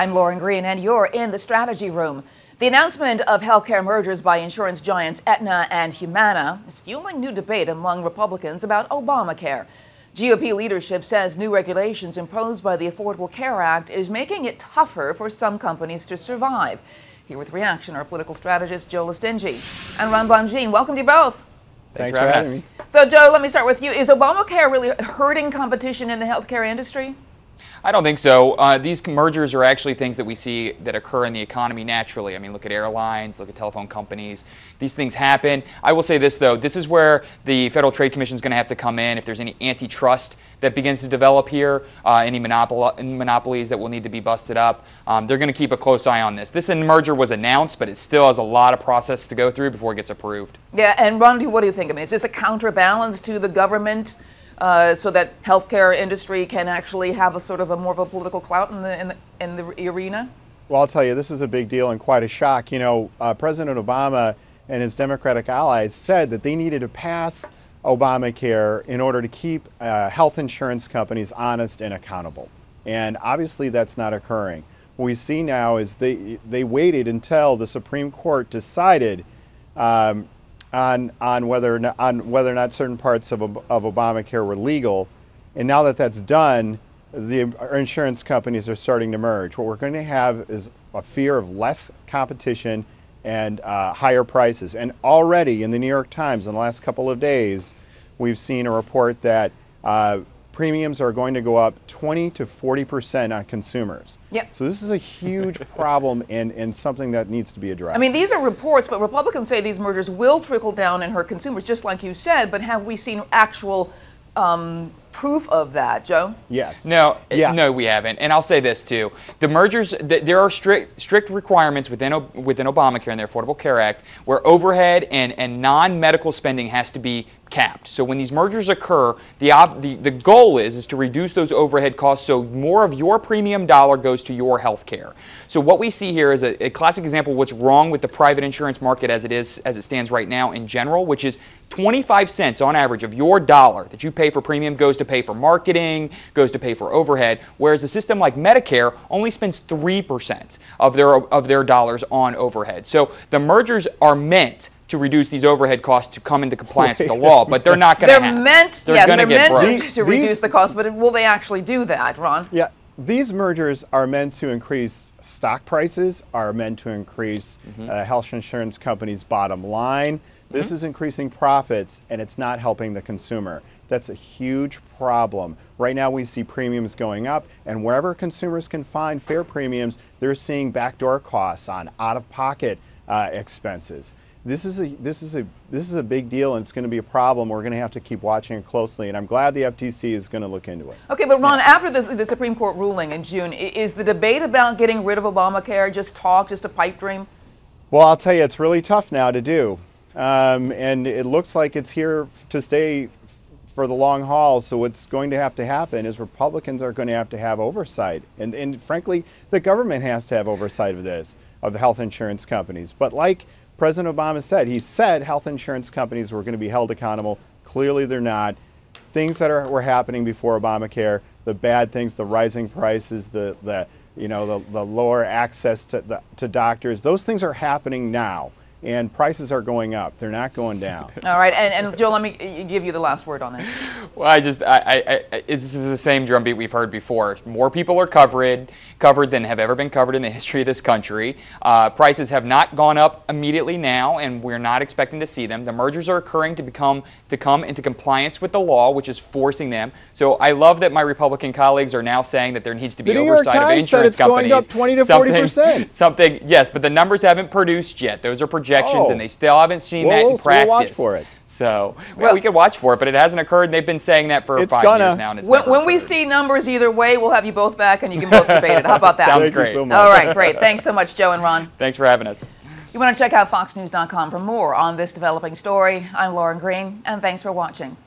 I'm Lauren Green, and you're in the Strategy Room. The announcement of healthcare mergers by insurance giants Aetna and Humana is fueling new debate among Republicans about Obamacare. GOP leadership says new regulations imposed by the Affordable Care Act is making it tougher for some companies to survive. Here with reaction are political strategist Joe Lestingi and Ron Bonjean. Welcome to you both. Thanks for having me. So, Joe, let me start with you. Is Obamacare really hurting competition in the healthcare industry? I don't think so. These mergers are actually things that we see that occur in the economy naturally. I mean, look at airlines, look at telephone companies. These things happen. I will say this, though. This is where the Federal Trade Commission is going to have to come in if there's any antitrust that begins to develop here, any monopolies that will need to be busted up. They're going to keep a close eye on this. This merger was announced, but it still has a lot of process to go through before it gets approved. Yeah, and Ron, what do you think? I mean, is this a counterbalance to the government? So that healthcare industry can actually have a sort of a more of a political clout in the arena? Well, I'll tell you, this is a big deal and quite a shock. You know, President Obama and his Democratic allies said that they needed to pass Obamacare in order to keep health insurance companies honest and accountable. And obviously that's not occurring. What we see now is they waited until the Supreme Court decided on whether or not certain parts of Obamacare were legal, and now that that's done, the insurance companies are starting to merge. What we're going to have is a fear of less competition and higher prices. And already in the New York Times in the last couple of days, we've seen a report that premiums are going to go up 20 to 40% on consumers. Yep. So this is a huge problem and something that needs to be addressed. I mean, these are reports, but Republicans say these mergers will trickle down and hurt consumers, just like you said, but have we seen actual proof of that, Joe? Yes. No, no, we haven't. And I'll say this too: the mergers, there are strict requirements within Obamacare and the Affordable Care Act, where overhead and non-medical spending has to be capped. So when these mergers occur, the goal is to reduce those overhead costs, so more of your premium dollar goes to your health care. So what we see here is a classic example of what's wrong with the private insurance market as it stands right now in general, which is 25 cents on average of your dollar that you pay for premium goes to pay for marketing, goes to pay for overhead, whereas a system like Medicare only spends 3% of their dollars on overhead. So the mergers are meant to reduce these overhead costs to come into compliance with the law, but they're not going to happen. They're meant to reduce the cost, but will they actually do that, Ron? Yeah. These mergers are meant to increase stock prices, are meant to increase health insurance companies' bottom line. This is increasing profits, and it's not helping the consumer. That's a huge problem. Right now we see premiums going up, and wherever consumers can find fair premiums, they're seeing backdoor costs on out-of-pocket expenses. This is a big deal, and it's going to be a problem. We're going to have to keep watching it closely, and I'm glad the FTC is going to look into it. Okay, but Ron, after the Supreme Court ruling in June, is the debate about getting rid of Obamacare just talk, just a pipe dream? Well, I'll tell you, it's really tough now to do, and it looks like it's here to stay for the long haul. So what's going to happen is Republicans are going to have oversight, and frankly, the government has to have oversight of this, of the health insurance companies. But like President Obama said, he said health insurance companies were going to be held accountable. Clearly they're not. Things that were happening before Obamacare, the bad things, the rising prices, the lower access to doctors, those things are happening now. And prices are going up. They're not going down. All right, and Joe, let me give you the last word on this. Well, this is the same drumbeat we've heard before. More people are covered than have ever been covered in the history of this country. Prices have not gone up immediately now, and we're not expecting to see them. The mergers are occurring to come into compliance with the law, which is forcing them. So I love that my Republican colleagues are now saying that there needs to be oversight of insurance companies. The New York Times said it's going up 20 to 40%. Yes, but the numbers haven't produced yet. Those are projections, and they still haven't seen that in practice. We'll watch for it. So we could watch for it, but it hasn't occurred. And they've been saying that for 5 years now, and it's never when we see numbers either way, we'll have you both back, and you can both debate it. How about that? Sounds great. So much. All right, great. Thanks so much, Joe and Ron. Thanks for having us. You want to check out foxnews.com for more on this developing story. I'm Lauren Green, and thanks for watching.